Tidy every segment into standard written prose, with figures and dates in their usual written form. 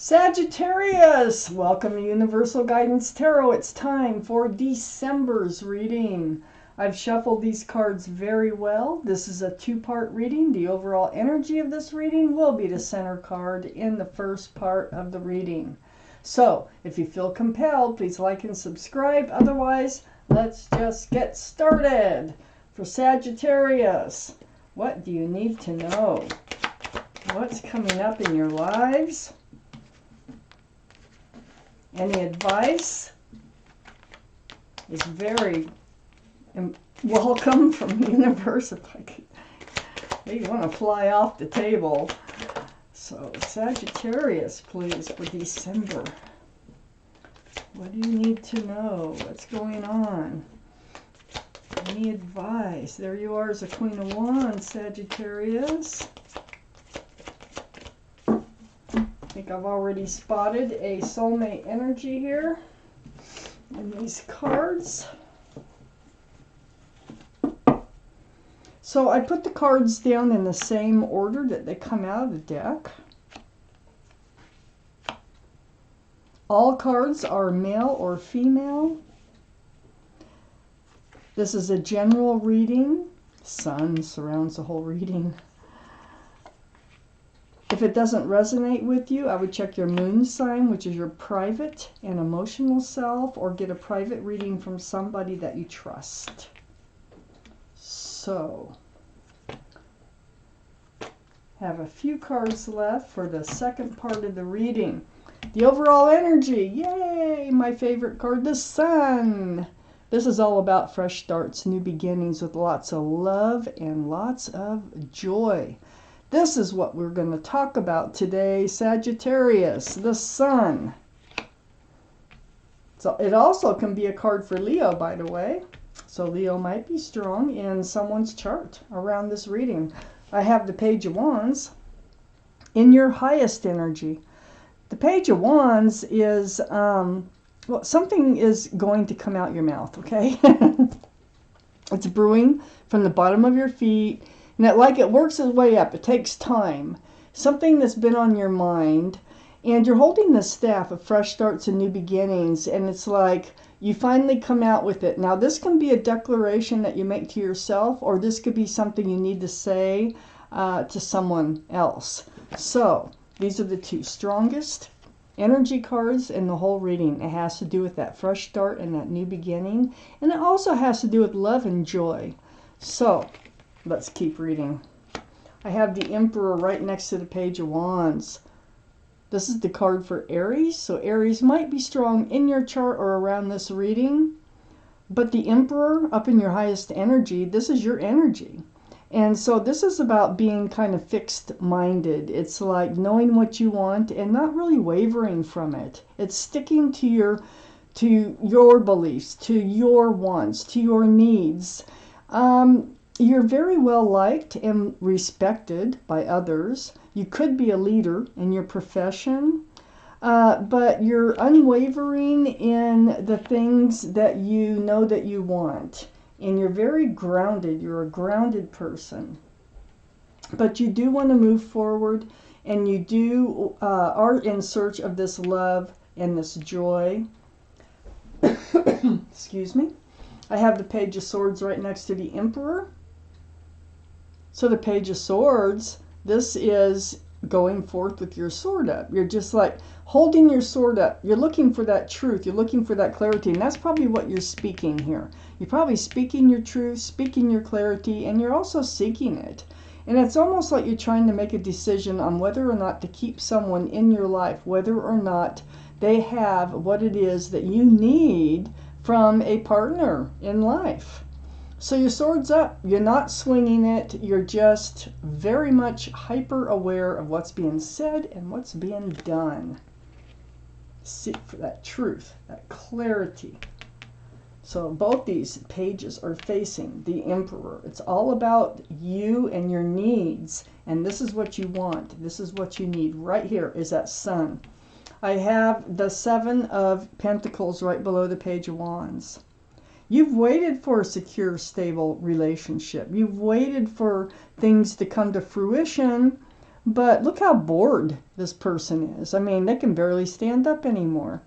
Sagittarius, welcome to Universal Guidance Tarot. It's time for December's reading. I've shuffled these cards very well. This is a two-part reading. The overall energy of this reading will be the center card in the first part of the reading. So, if you feel compelled, please like and subscribe. Otherwise, let's just get started. For Sagittarius, what do you need to know? What's coming up in your lives? Any advice is very welcome from the universe. If I could, you want to fly off the table. So Sagittarius, please, for December. What do you need to know? What's going on? Any advice? There you are as a Queen of Wands, Sagittarius. I think I've already spotted a soulmate energy here in these cards. So I put the cards down in the same order that they come out of the deck. All cards are male or female. This is a general reading. Sun surrounds the whole reading. If it doesn't resonate with you, I would check your moon sign, which is your private and emotional self, or get a private reading from somebody that you trust. So, have a few cards left for the second part of the reading. The overall energy, yay! My favorite card, the Sun. This is all about fresh starts, new beginnings with lots of love and lots of joy. This is what we're going to talk about today, Sagittarius, the Sun. So it also can be a card for Leo, by the way. So Leo might be strong in someone's chart around this reading. I have the Page of Wands in your highest energy. The Page of Wands is, well, something is going to come out your mouth, okay? It's brewing from the bottom of your feet. And it works its way up. It takes time. Something that's been on your mind. And you're holding the staff of fresh starts and new beginnings. And it's like you finally come out with it. Now, this can be a declaration that you make to yourself. Or this could be something you need to say to someone else. So, these are the two strongest energy cards in the whole reading. It has to do with that fresh start and that new beginning. And it also has to do with love and joy. So, let's keep reading. I have the Emperor right next to the Page of Wands. This is the card for Aries. So Aries might be strong in your chart or around this reading. But the Emperor up in your highest energy, this is your energy. And so this is about being kind of fixed-minded. It's like knowing what you want and not really wavering from it. It's sticking to your beliefs, to your wants, to your needs. You're very well liked and respected by others. You could be a leader in your profession, but you're unwavering in the things that you know that you want. And you're very grounded. You're a grounded person. But you do want to move forward, and you do are in search of this love and this joy. Excuse me. I have the Page of Swords right next to the Emperor. So the Page of Swords, this is going forth with your sword up. You're just like holding your sword up. You're looking for that truth. You're looking for that clarity. And that's probably what you're speaking here. You're probably speaking your truth, speaking your clarity, and you're also seeking it. And it's almost like you're trying to make a decision on whether or not to keep someone in your life, whether or not they have what it is that you need from a partner in life. So your sword's up. You're not swinging it. You're just very much hyper aware of what's being said and what's being done. Seek for that truth, that clarity. So both these pages are facing the Emperor. It's all about you and your needs. And this is what you want. This is what you need. Right here is that Sun. I have the Seven of Pentacles right below the Page of Wands. You've waited for a secure, stable relationship. You've waited for things to come to fruition, But look how bored this person is. I mean, they can barely stand up anymore.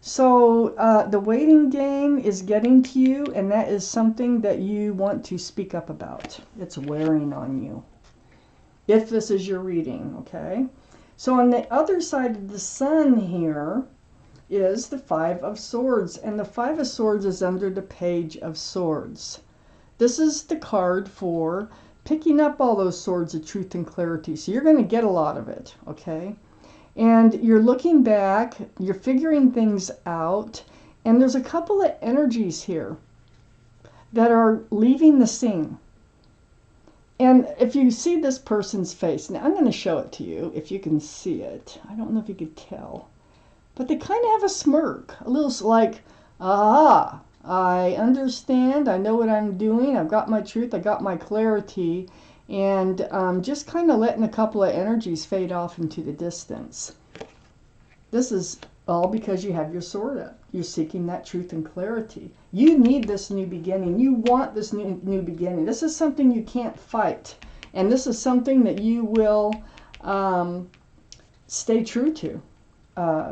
So the waiting game is getting to you, and that is something that you want to speak up about. It's wearing on you, if this is your reading, okay? So on the other side of the sun here is the Five of Swords, and the Five of Swords is under the Page of Swords. This is the card for picking up all those swords of truth and clarity. So you're going to get a lot of it, okay? And you're looking back, you're figuring things out, and there's a couple of energies here that are leaving the scene. And if you see this person's face, now I'm going to show it to you if you can see it. I don't know if you could tell, but they kind of have a smirk, a little like, ah, I understand, I know what I'm doing, I've got my truth, I got my clarity, and just kind of letting a couple of energies fade off into the distance. This is all because you have your sword up. You're seeking that truth and clarity. You need this new beginning. You want this new beginning. This is something you can't fight. And this is something that you will stay true to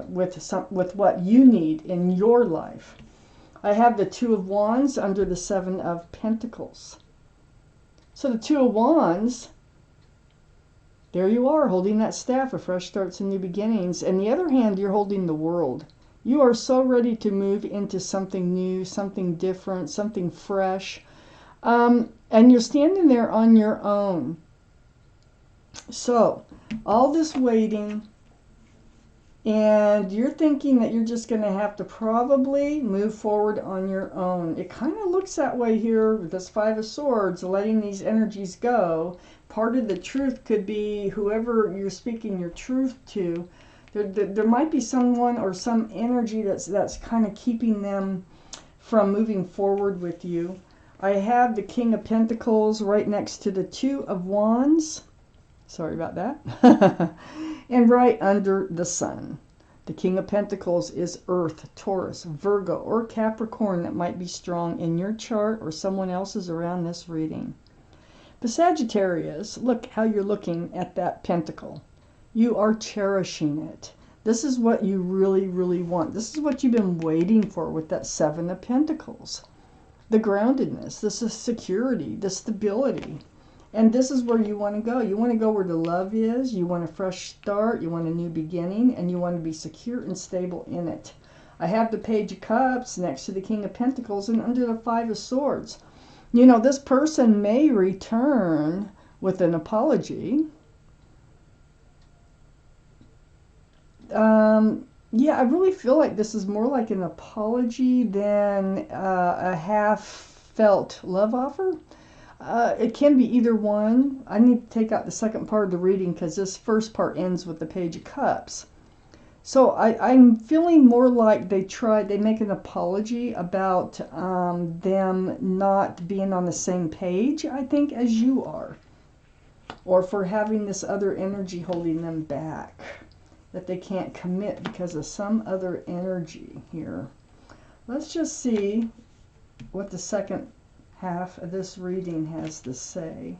with what you need in your life. I have the Two of Wands under the Seven of Pentacles. So the Two of Wands, there you are, holding that staff of fresh starts and new beginnings. And the other hand, you're holding the world. You are so ready to move into something new, something different, something fresh. And you're standing there on your own. So all this waiting, and you're thinking that you're just going to have to probably move forward on your own. It kind of looks that way here with this Five of Swords, letting these energies go. Part of the truth could be whoever you're speaking your truth to. There might be someone or some energy that's kind of keeping them from moving forward with you. I have the King of Pentacles right next to the Two of Wands. Sorry about that. And right under the Sun. The King of Pentacles is Earth, Taurus, Virgo, or Capricorn that might be strong in your chart or someone else's around this reading. But Sagittarius, look how you're looking at that pentacle. You are cherishing it. This is what you really, really want. This is what you've been waiting for with that Seven of Pentacles. The groundedness, the security, the stability. And this is where you want to go. You want to go where the love is. You want a fresh start. You want a new beginning. And you want to be secure and stable in it. I have the Page of Cups next to the King of Pentacles and under the Five of Swords. You know, this person may return with an apology. Yeah, I really feel like this is more like an apology than a half-felt love offer. It can be either one. I need to take out the second part of the reading because this first part ends with the Page of Cups. So I'm feeling more like they make an apology about them not being on the same page, I think, as you are. Or for having this other energy holding them back. That they can't commit because of some other energy here. Let's just see what the second half of this reading has to say.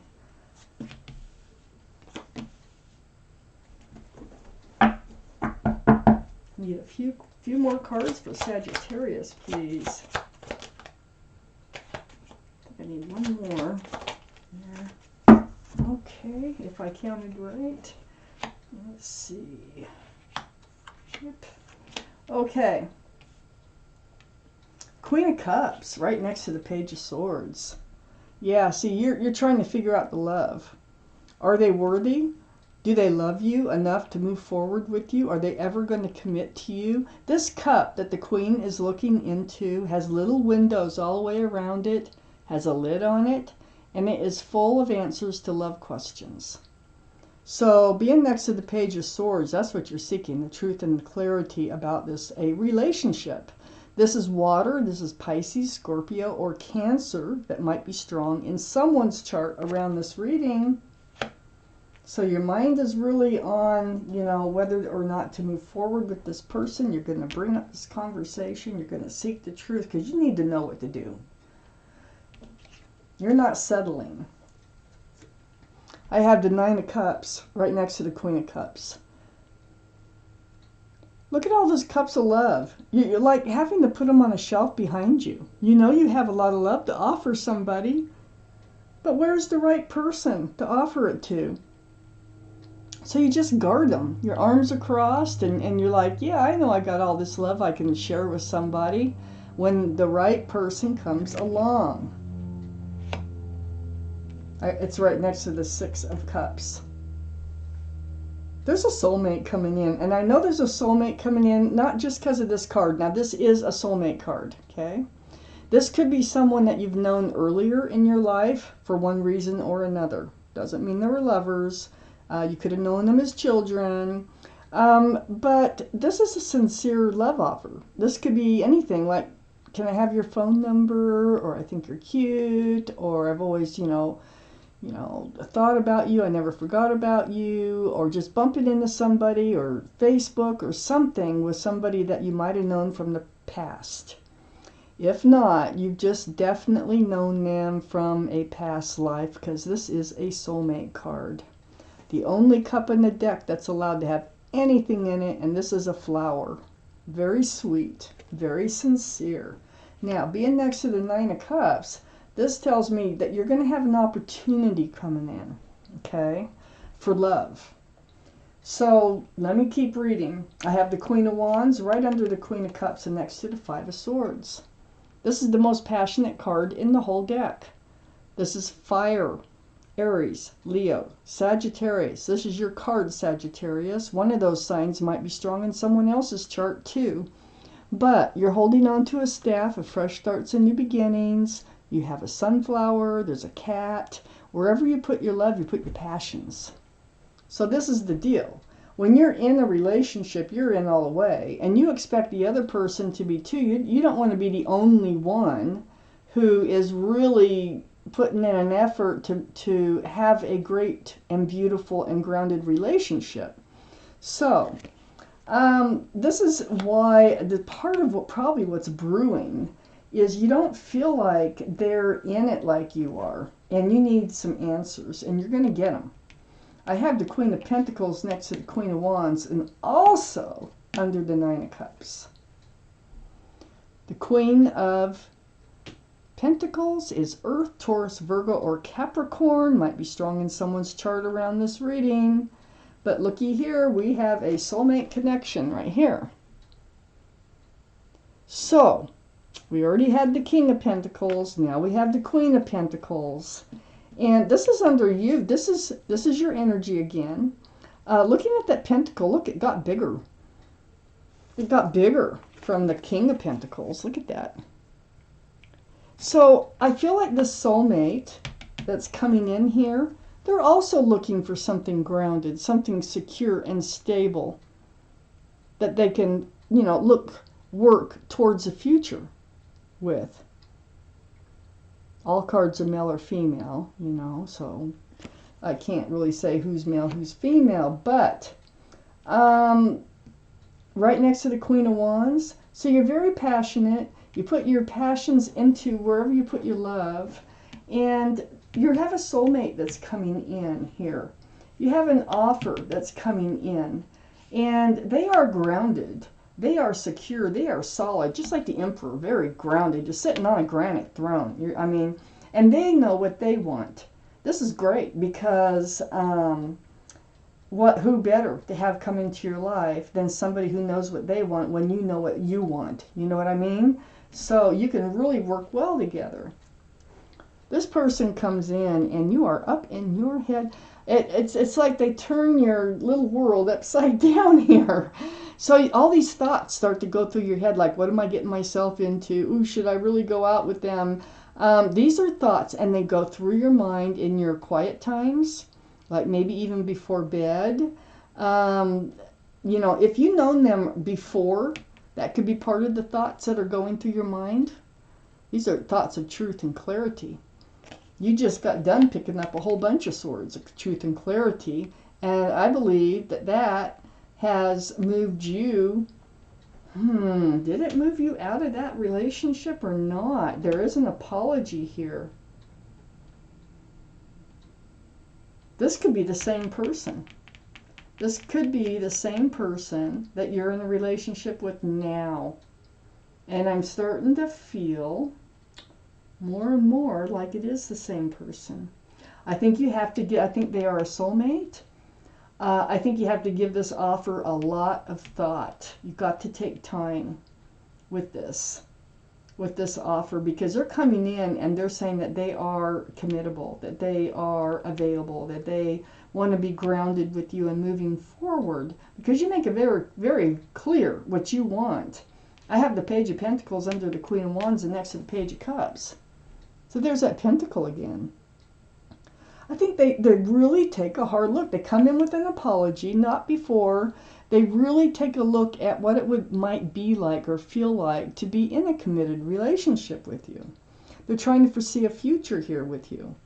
Need a few more cards for Sagittarius, please. I think I need one more. Yeah. Okay, if I counted right. Let's see. Yep. Okay. Queen of Cups, right next to the Page of Swords. Yeah, see, you're trying to figure out the love. Are they worthy? Do they love you enough to move forward with you? Are they ever going to commit to you? This cup that the Queen is looking into has little windows all the way around it, has a lid on it, and it is full of answers to love questions. So being next to the Page of Swords, that's what you're seeking, the truth and the clarity about this, a relationship. This is water, this is Pisces, Scorpio, or Cancer that might be strong in someone's chart around this reading. So your mind is really on, you know, whether or not to move forward with this person. You're going to bring up this conversation. You're going to seek the truth because you need to know what to do. You're not settling. I have the Nine of Cups right next to the Queen of Cups. Look at all those cups of love. You're like having to put them on a shelf behind you. You know you have a lot of love to offer somebody, but where's the right person to offer it to? So you just guard them. Your arms are crossed and you're like, yeah, I know I got all this love I can share with somebody when the right person comes along. It's right next to the Six of Cups. There's a soulmate coming in, and I know there's a soulmate coming in not just because of this card. Now, this is a soulmate card, okay? This could be someone that you've known earlier in your life for one reason or another. Doesn't mean they were lovers. You could have known them as children. But this is a sincere love offer. This could be anything like, can I have your phone number? Or I think you're cute. Or I've always, thought about you. I never forgot about you. Or just bumping into somebody or Facebook or something with somebody that you might have known from the past. If not, you've just definitely known them from a past life because this is a soulmate card. The only cup in the deck that's allowed to have anything in it, and this is a flower. Very sweet, very sincere. Now, being next to the Nine of Cups, this tells me that you're going to have an opportunity coming in, okay, for love. So, let me keep reading. I have the Queen of Wands right under the Queen of Cups and next to the Five of Swords. This is the most passionate card in the whole deck. This is fire. Aries, Leo, Sagittarius. This is your card, Sagittarius. One of those signs might be strong in someone else's chart too. But you're holding on to a staff of fresh starts and new beginnings. You have a sunflower. There's a cat. Wherever you put your love, you put your passions. So this is the deal. When you're in a relationship, you're in all the way. And you expect the other person to be too. You don't want to be the only one who is really putting in an effort to have a great and beautiful and grounded relationship. So this is why the part of what's brewing is you don't feel like they're in it like you are, and you need some answers, and you're going to get them. I have the Queen of Pentacles next to the Queen of Wands and also under the Nine of Cups. The Queen of Pentacles is Earth, Taurus, Virgo, or Capricorn. Might be strong in someone's chart around this reading. But looky here, we have a soulmate connection right here. So, we already had the King of Pentacles. Now we have the Queen of Pentacles. And this is under you. This is your energy again. Looking at that pentacle, look, it got bigger. It got bigger from the King of Pentacles. Look at that. So I feel like the soulmate that's coming in here, they're also looking for something grounded, something secure and stable that they can, work towards the future with. All cards are male or female, so I can't really say who's male, who's female, but right next to the Queen of Wands. So you're very passionate. You put your passions into wherever you put your love, and you have a soulmate that's coming in here. You have an offer that's coming in, and they are grounded. They are secure. They are solid, just like the Emperor, very grounded, just sitting on a granite throne. And they know what they want. This is great because who better to have come into your life than somebody who knows what they want when you know what you want? You know what I mean? So you can really work well together. This person comes in and you are up in your head. It's like they turn your little world upside down here. So all these thoughts start to go through your head like, what am I getting myself into? Ooh, should I really go out with them? These are thoughts, and they go through your mind in your quiet times, like maybe even before bed. If you've known them before, that could be part of the thoughts that are going through your mind. These are thoughts of truth and clarity. You just got done picking up a whole bunch of swords of truth and clarity, and I believe that has moved you. Did it move you out of that relationship or not? There is an apology here. This could be the same person. This could be the same person that you're in a relationship with now. And I'm starting to feel more and more like it is the same person. I think you have to I think they are a soulmate. I think you have to give this offer a lot of thought. You've got to take time with this offer, because they're coming in and they're saying that they are committable, that they are available, that they want to be grounded with you and moving forward, because you make it very, very clear what you want. I have the Page of Pentacles under the Queen of Wands and next to the Page of Cups. So there's that Pentacle again. I think they really take a hard look. They come in with an apology, not before. They really take a look at what it might be like or feel like to be in a committed relationship with you. They're trying to foresee a future here with you.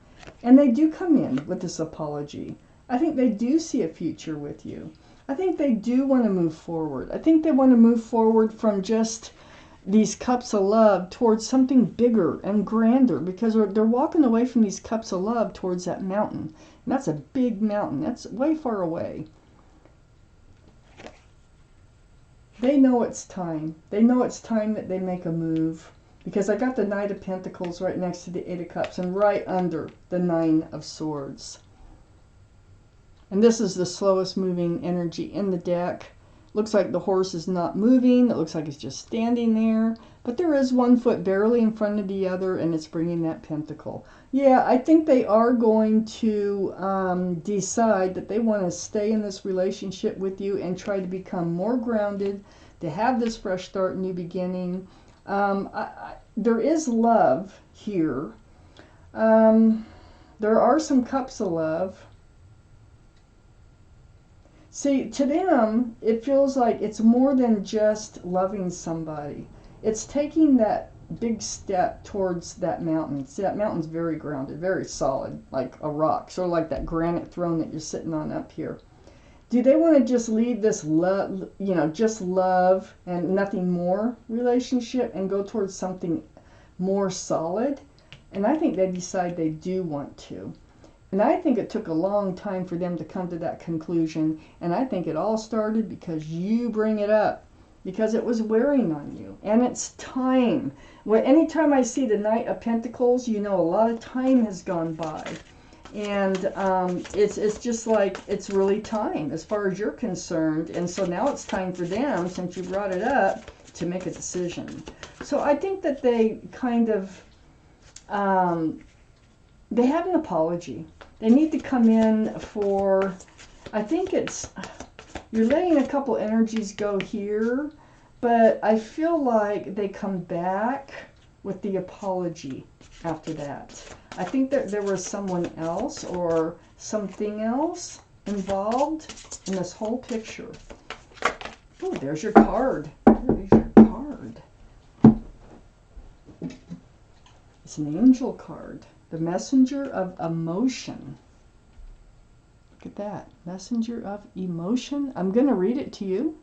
And they do come in with this apology. I think they do see a future with you. I think they do want to move forward. I think they want to move forward from just these cups of love towards something bigger and grander, because they're walking away from these cups of love towards that mountain. And that's a big mountain. That's way far away. They know it's time. They know it's time that they make a move, because I got the Knight of Pentacles right next to the Eight of Cups and right under the Nine of Swords. And this is the slowest moving energy in the deck. Looks like the horse is not moving. It looks like it's just standing there. But there is one foot barely in front of the other, and it's bringing that pentacle. Yeah, I think they are going to decide that they want to stay in this relationship with you and try to become more grounded, to have this fresh start, new beginning. There is love here. There are some cups of love. See, to them, it feels like it's more than just loving somebody. It's taking that big step towards that mountain. See, that mountain's very grounded, very solid, like a rock, sort of like that granite throne that you're sitting on up here. Do they want to just leave this love, just love and nothing more relationship and go towards something more solid? And I think they decide they do want to. And I think it took a long time for them to come to that conclusion. And I think it all started because you bring it up, because it was wearing on you. And it's time. Anytime I see the Knight of Pentacles, a lot of time has gone by. And it's just like, it's really time as far as you're concerned. And so now it's time for them, since you brought it up, to make a decision. So I think that they kind of, they have an apology. They need to come in for, I think it's, you're letting a couple energies go here, but I feel like they come back with the apology after that. I think that there was someone else or something else involved in this whole picture. Oh, there's your card. There's your card. It's an angel card. The messenger of emotion. Look at that. Messenger of emotion. I'm going to read it to you.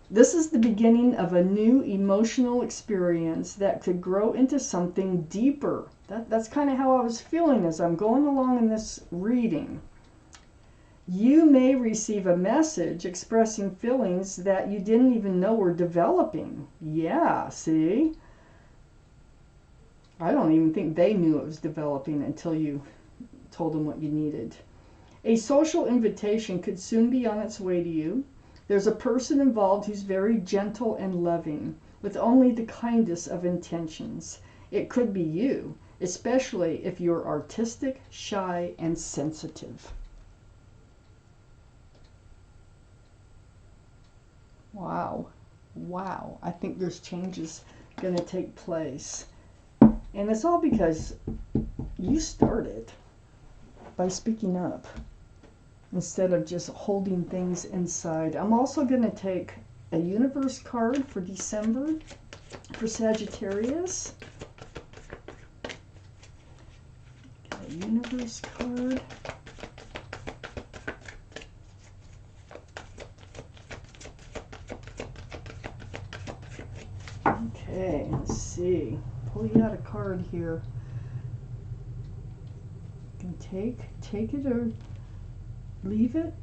This is the beginning of a new emotional experience that could grow into something deeper. That's kind of how I was feeling as I'm going along in this reading. You may receive a message expressing feelings that you didn't even know were developing. Yeah, see? I don't even think they knew it was developing until you told them what you needed. A social invitation could soon be on its way to you. There's a person involved who's very gentle and loving, with only the kindest of intentions. It could be you, especially if you're artistic, shy, and sensitive. Wow. Wow. I think there's changes going to take place. And it's all because you started by speaking up instead of just holding things inside. I'm also going to take a universe card for December for Sagittarius. A universe card. Okay, let's see. Pull you out a card here. take it or leave it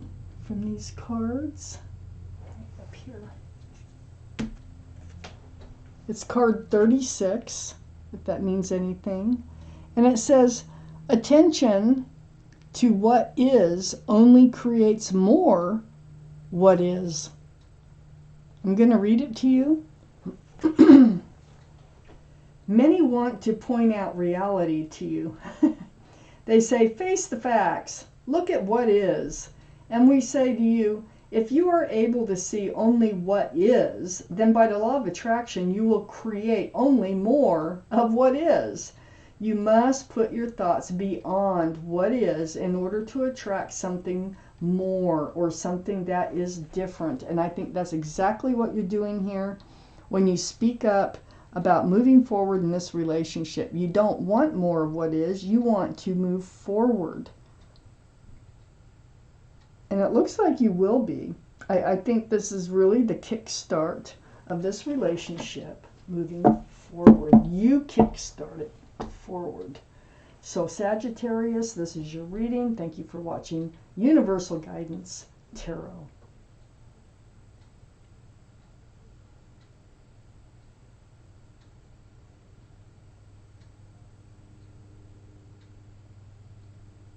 from these cards. Up here. It's card 36, if that means anything. And it says, attention to what is only creates more what is. I'm going to read it to you. Many want to point out reality to you. They say, face the facts. Look at what is. And we say to you, if you are able to see only what is, then by the law of attraction, you will create only more of what is. You must put your thoughts beyond what is in order to attract something more or something that is different. And I think that's exactly what you're doing here when you speak up about moving forward in this relationship. You don't want more of what is, you want to move forward. And it looks like you will be. I think this is really the kickstart of this relationship moving forward. You kickstart it forward. So Sagittarius, this is your reading. Thank you for watching Universal Guidance Tarot.